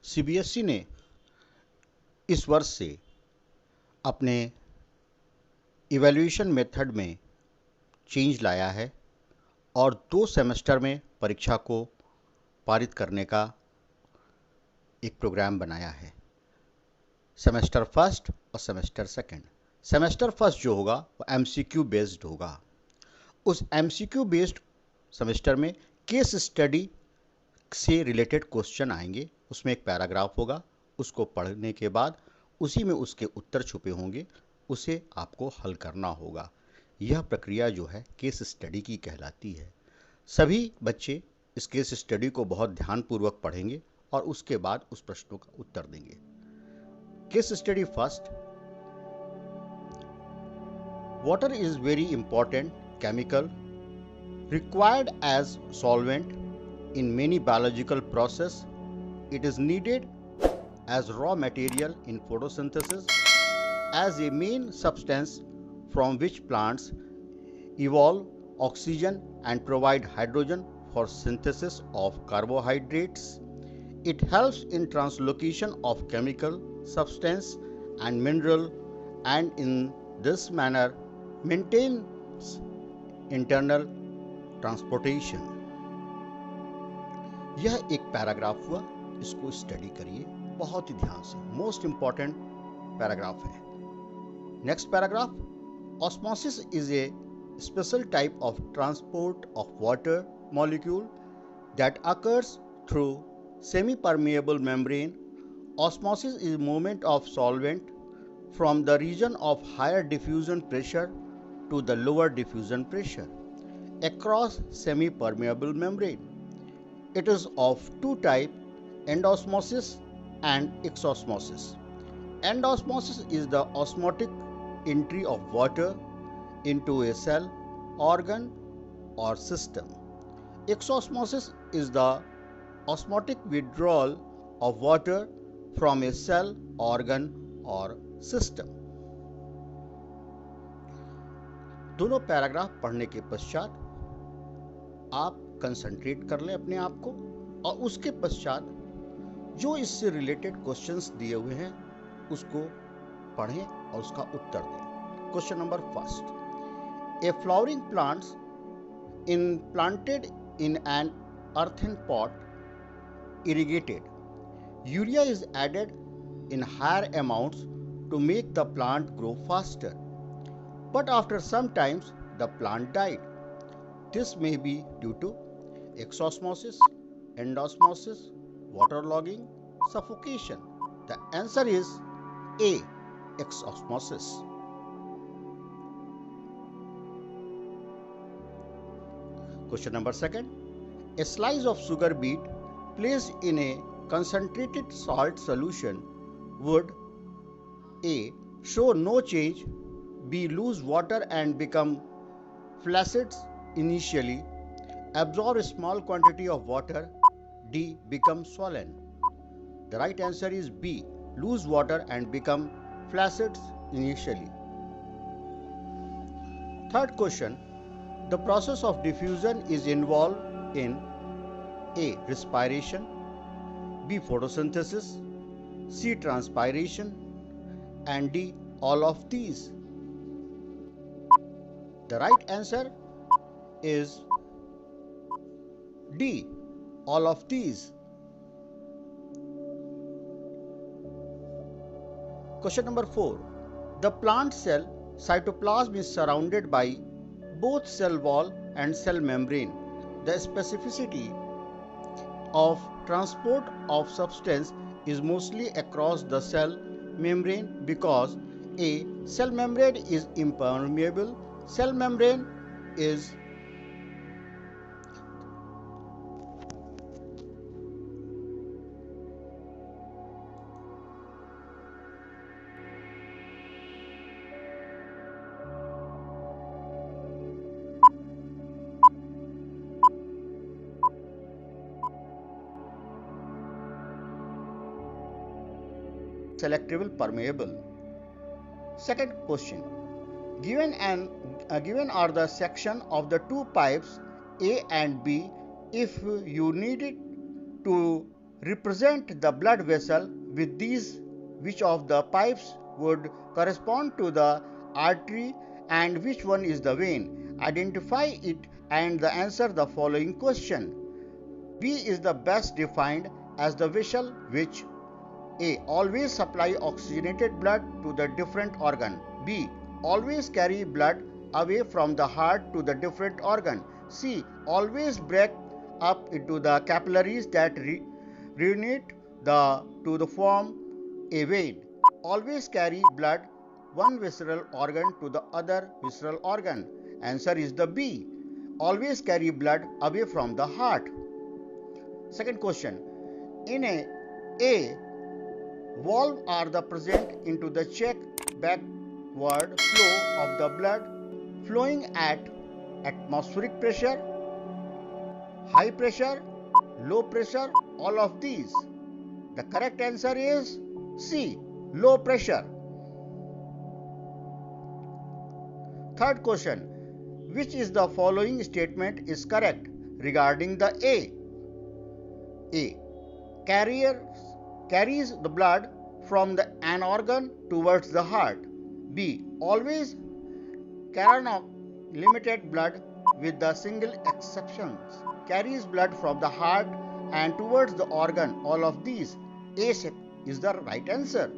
CBSE ने इस वर्ष से अपने इवैल्यूएशन मेथड में चेंज लाया है और 2 सेमेस्टर में परीक्षा को पारित करने का एक प्रोग्राम बनाया है। सेमेस्टर फर्स्ट और सेमेस्टर सेकंड। सेमेस्टर फर्स्ट जो होगा वो एमसीक्यू बेस्ड होगा। उस एमसीक्यू बेस्ड सेमेस्टर में केस स्टडी से रिलेटेड क्वेश्चन आएंगे। उसमें एक पैराग्राफ होगा, उसको पढ़ने के बाद उसी में उसके उत्तर छुपे होंगे, उसे आपको हल करना होगा। यह प्रक्रिया जो है केस स्टडी की कहलाती है। सभी बच्चे इस केस स्टडी को बहुत ध्यानपूर्वक पढ़ेंगे और उसके बाद उस प्रश्नों का उत्तर देंगे। Case study first. Water is very important chemical required as solvent in many biological process. It is needed as raw material in photosynthesis as a main substance from which plants evolve oxygen and provide hydrogen for synthesis of carbohydrates. It helps in translocation of chemical substance and mineral, and in this manner maintains internal transportation. यह एक paragraph हुआ, इसको study करिए बहुत ही ध्यान से, most important paragraph है। Next paragraph. Osmosis is a special type of transport of water molecule that occurs through semi permeable membrane. Osmosis is movement of solvent from the region of higher diffusion pressure to the lower diffusion pressure across semi-permeable membrane. It is of two types, endosmosis and exosmosis. Endosmosis is the osmotic entry of water into a cell, organ or system. Exosmosis is the osmotic withdrawal of water from a cell, organ or system. दोनों paragraph पढ़ने के पश्चात आप concentrate कर लें अपने आप को और उसके पश्चात जो इससे रिलेटेड क्वेश्चंस दिए हुए हैं उसको पढ़ें और उसका उत्तर दें। Question number first. A flowering plants in planted in an earthen pot irrigated. Urea is added in higher amounts to make the plant grow faster. But after some time the plant died. This may be due to exosmosis, endosmosis, waterlogging, suffocation. The answer is A. Exosmosis. Question number second. A slice of sugar beet placed in a concentrated salt solution would A. show no change, B. lose water and become flaccid initially, absorb a small quantity of water, D. become swollen. The right answer is B. lose water and become flaccid initially. Third question. The process of diffusion is involved in A. respiration, B. photosynthesis, C. transpiration, and D. all of these. The right answer is D. all of these. Question number 4. The plant cell cytoplasm is surrounded by both cell wall and cell membrane. The specificity of transport of substance is mostly across the cell membrane because A. cell membrane is impermeable. Cell membrane is selectable permeable. Second question. Given are the section of the two pipes A and B. If you needed to represent the blood vessel with these, which of the pipes would correspond to the artery and which one is the vein? Identify it and answer the following question. B is the best defined as the vessel which A. Always supply oxygenated blood to the different organ. B. Always carry blood away from the heart to the different organ. C. Always break up into the capillaries that reunite to form a vein. Always carry blood one visceral organ to the other visceral organ. Answer is the B. Always carry blood away from the heart. Second question. In A valve are the present into the check backward flow of the blood flowing at atmospheric pressure, high pressure, low pressure, all of these. The correct answer is C, low pressure. Third question. Which is the following statement is correct regarding the A? A. Carries the blood from an organ towards the heart. B. Always limited blood with the single exceptions. Carries blood from the heart and towards the organ. All of these. A is the right answer.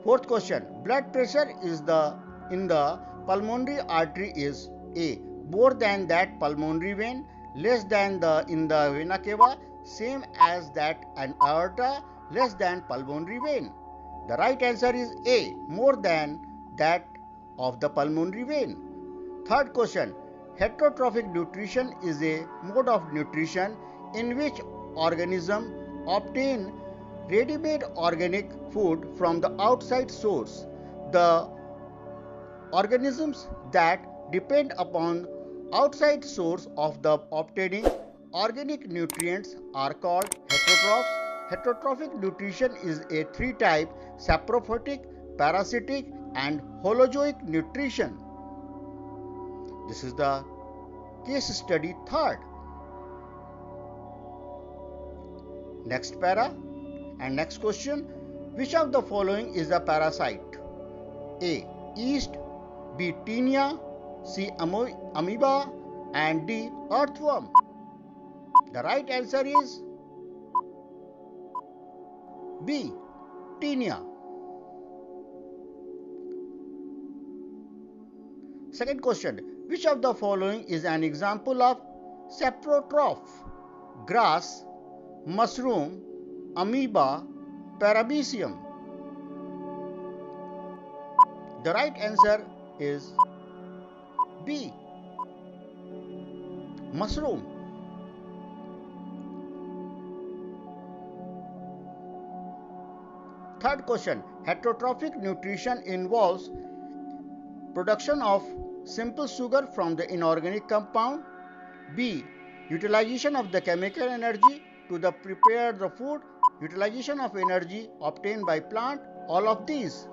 Fourth question. Blood pressure in the pulmonary artery is A. More than that pulmonary vein, less than in the vena cava, same as that an aorta, less than pulmonary vein. The right answer is A, more than that of the pulmonary vein. Third question. Heterotrophic nutrition is a mode of nutrition in which organisms obtain ready-made organic food from the outside source. The organisms that depend upon outside source of the obtaining organic nutrients are called heterotrophs. Heterotrophic nutrition is a three-type: saprophytic, parasitic, and holozoic nutrition. This is the case study third. Next para and next question. Which of the following is a parasite? A. Yeast, B. Tinea, C. Amoeba, and D. Earthworm. The right answer is B. Tinea. Second question. Which of the following is an example of saprotroph? Grass, mushroom, amoeba, paramecium. The right answer is B. Mushroom. Third question. Heterotrophic nutrition involves production of simple sugar from the inorganic compound. B. Utilization of the chemical energy to prepare the food. Utilization of energy obtained by plant. All of these.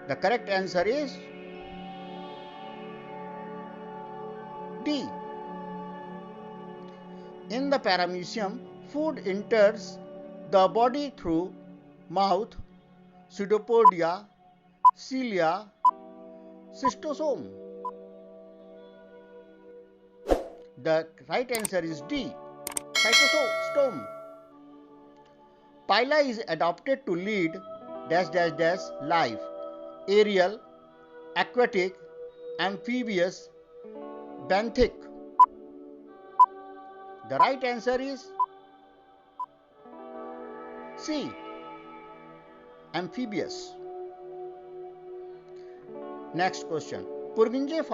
The correct answer is D. In the paramecium, food enters the body through mouth, pseudopodia, cilia, cystosome. The right answer is D. Cytosome. Pila is adapted to lead life: aerial, aquatic, amphibious, benthic. The right answer is C. Amphibious. Next question. Purkinje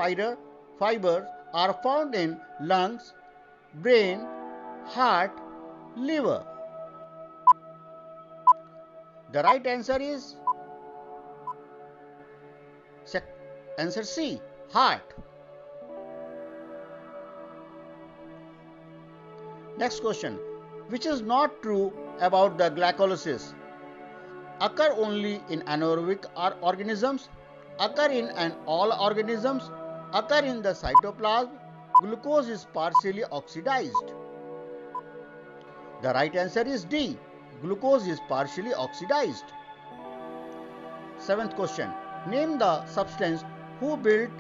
fibers are found in lungs, brain, heart, liver. The right answer is answer C, heart. Next question. Which is not true about the glycolysis? Occur only in anaerobic organisms. occur in and all organisms occur in the cytoplasm. Glucose is partially oxidized. The right answer is D. Glucose is partially oxidized. Seventh question. Name the substance who built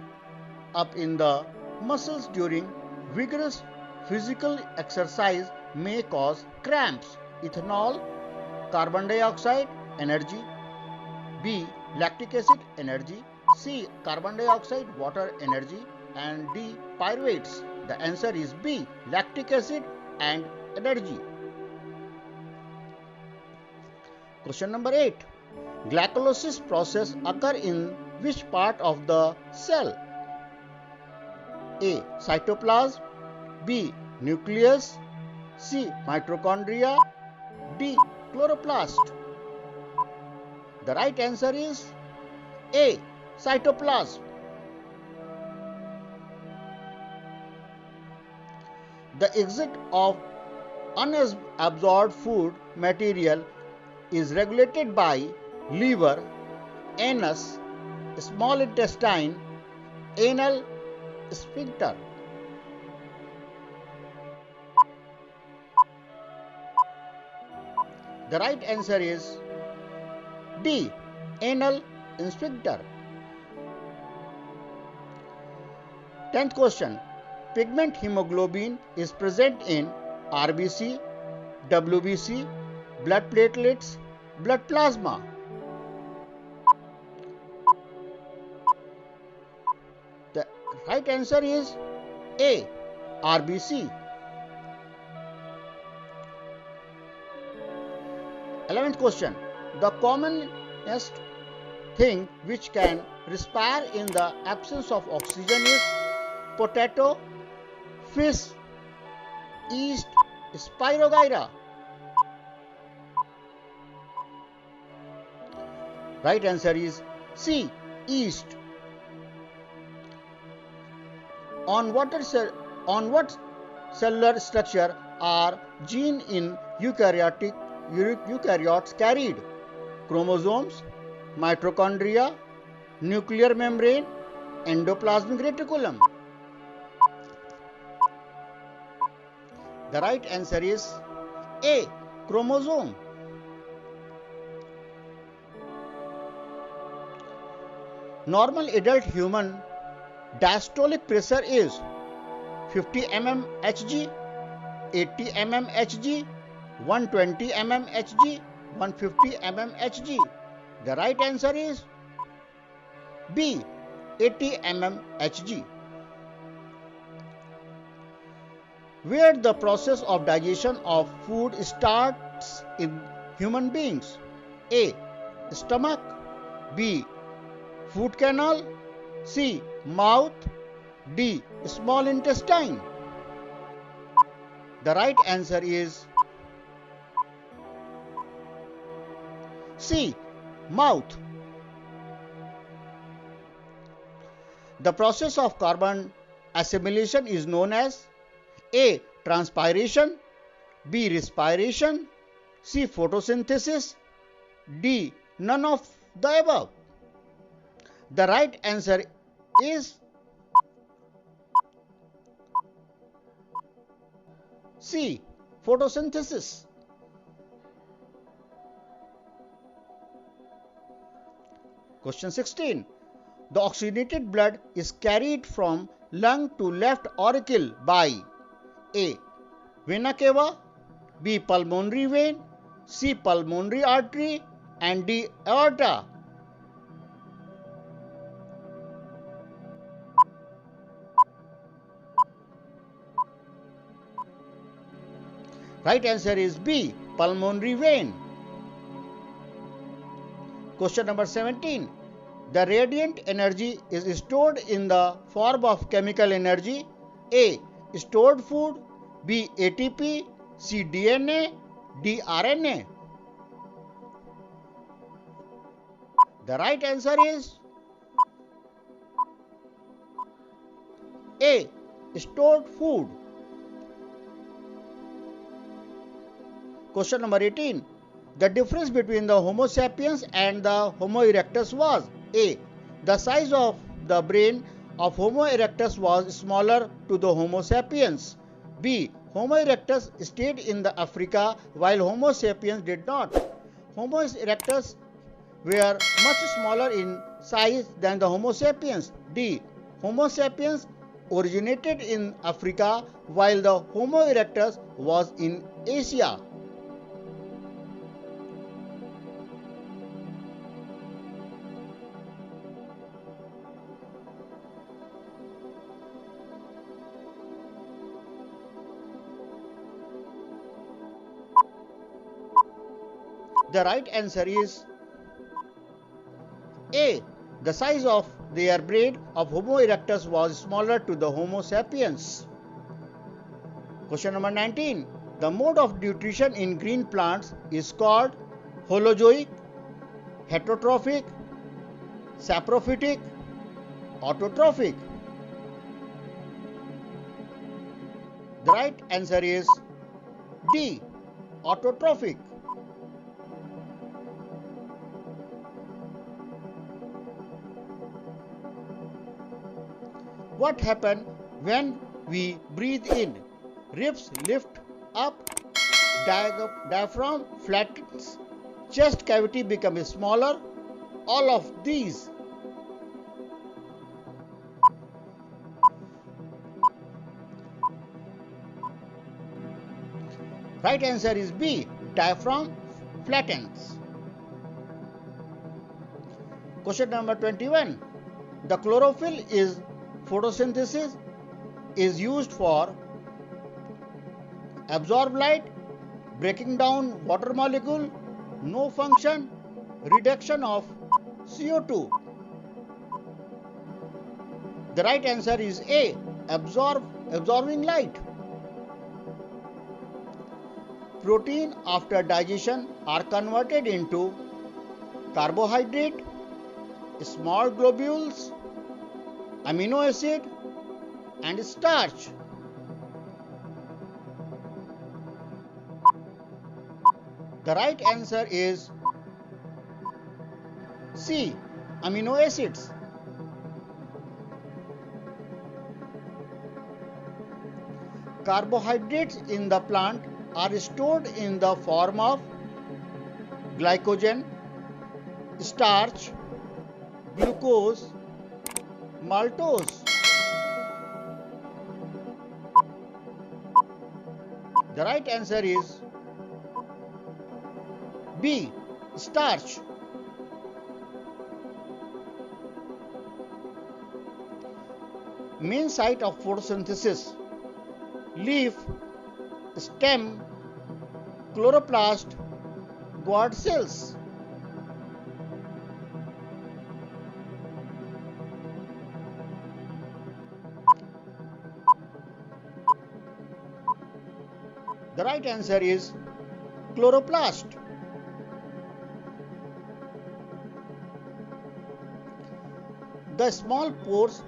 up in the muscles during vigorous physical exercise may cause cramps. Ethanol, carbon dioxide, energy. B. Lactic acid, energy. C. Carbon dioxide, water, energy. And D. Pyruvates. The answer is B. Lactic acid and energy. Question number 8. Glycolysis process occur in which part of the cell? A. Cytoplasm. B. Nucleus. C. Mitochondria. D. Chloroplast. The right answer is A. Cytoplasm. The exit of unabsorbed food material is regulated by liver, anus, small intestine, anal sphincter. The right answer is D. Anal sphincter. 10th question. Pigment hemoglobin is present in RBC, WBC, blood platelets, blood plasma. The right answer is A. RBC. 11th question. The commonest thing which can respire in the absence of oxygen is potato, fish, yeast, Spirogyra. Right answer is C. Yeast. On what cellular structure are genes in eukaryotes carried? Chromosomes, mitochondria, nuclear membrane, endoplasmic reticulum. The right answer is A. Chromosome. Normal adult human diastolic pressure is 50 mm Hg, 80 mm Hg, 120 mm Hg, 150 mm Hg. The right answer is B. 80 mm Hg. Where the process of digestion of food starts in human beings? A. Stomach. B. Food canal. C. Mouth. D. Small intestine. The right answer is C. Mouth. The process of carbon assimilation is known as A. Transpiration. B. Respiration. C. Photosynthesis. D. None of the above. The right answer is C. Photosynthesis. Question 16. The oxygenated blood is carried from lung to left auricle by A. Vena cava, B. Pulmonary vein, C. Pulmonary artery, and D. Aorta. Right answer is B. Pulmonary vein. Question number 17. The radiant energy is stored in the form of chemical energy. A. Stored food. B. ATP. C. DNA. D. RNA. The right answer is A. Stored food. Question number 18. The difference between the Homo sapiens and the Homo erectus was A. The size of the brain of Homo erectus was smaller to the Homo sapiens. B. Homo erectus stayed in the Africa while Homo sapiens did not. Homo erectus were much smaller in size than the Homo sapiens. D. Homo sapiens originated in Africa while the Homo erectus was in Asia. The right answer is A. The size of their brain of Homo erectus was smaller to the Homo sapiens. Question number 19. The mode of nutrition in green plants is called holozoic, heterotrophic, saprophytic, autotrophic. The right answer is D. Autotrophic. What happens when we breathe in? Ribs lift up, diaphragm flattens, chest cavity becomes smaller. All of these. Right answer is B. Diaphragm flattens. Question number 21. The chlorophyll is photosynthesis is used for absorb light, breaking down water molecule, no function, reduction of CO2. The right answer is A. Absorbing light. Protein after digestion are converted into carbohydrate, small globules, amino acid and starch. The right answer is C. Amino acids. Carbohydrates in the plant are stored in the form of glycogen, starch, glucose, maltose. The right answer is B. Starch. Main site of photosynthesis: leaf, stem, chloroplast, gourd cells. The right answer is chloroplast. The small pores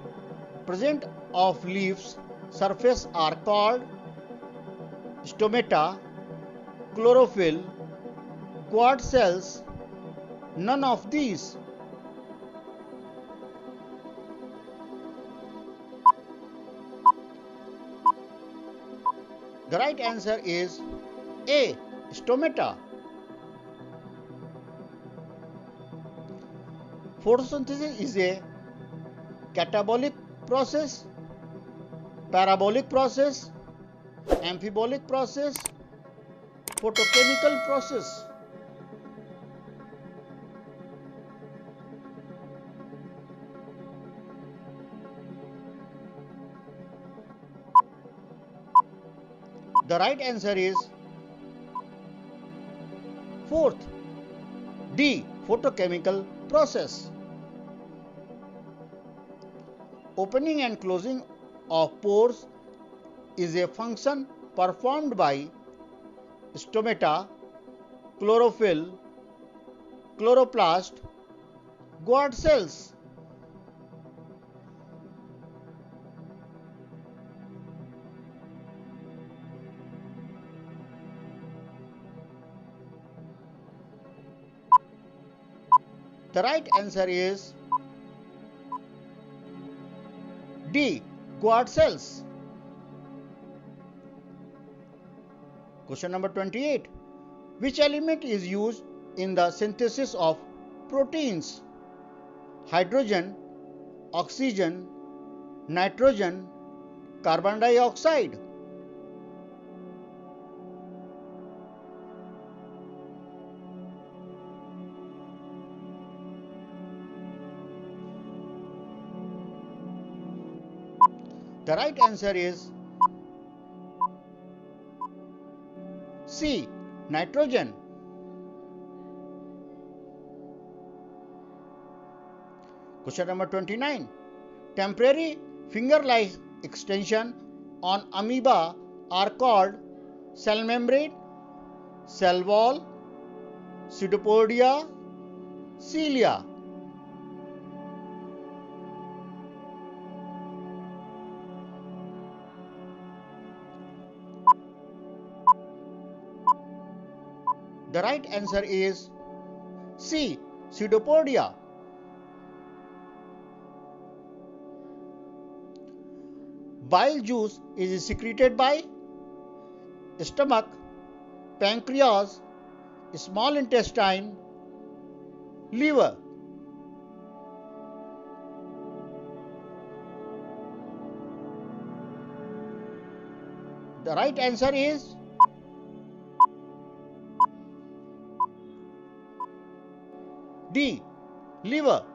present of leaves surface are called stomata, chlorophyll, gourd cells. None of these. The right answer is A. Stomata. Photosynthesis is a catabolic process, parabolic process, amphibolic process, photochemical process. The right answer is fourth, D. Photochemical process. Opening and closing of pores is a function performed by stomata, chlorophyll, chloroplast, gourd cells. The right answer is D. Guard cells. Question number 28. Which element is used in the synthesis of proteins? Hydrogen, oxygen, nitrogen, carbon dioxide. The right answer is C. Nitrogen. Question number 29. Temporary finger-like extension on amoeba are called cell membrane, cell wall, pseudopodia, cilia. The right answer is C. Pseudopodia. Bile juice is secreted by stomach, pancreas, small intestine, liver. The right answer is D. Liver.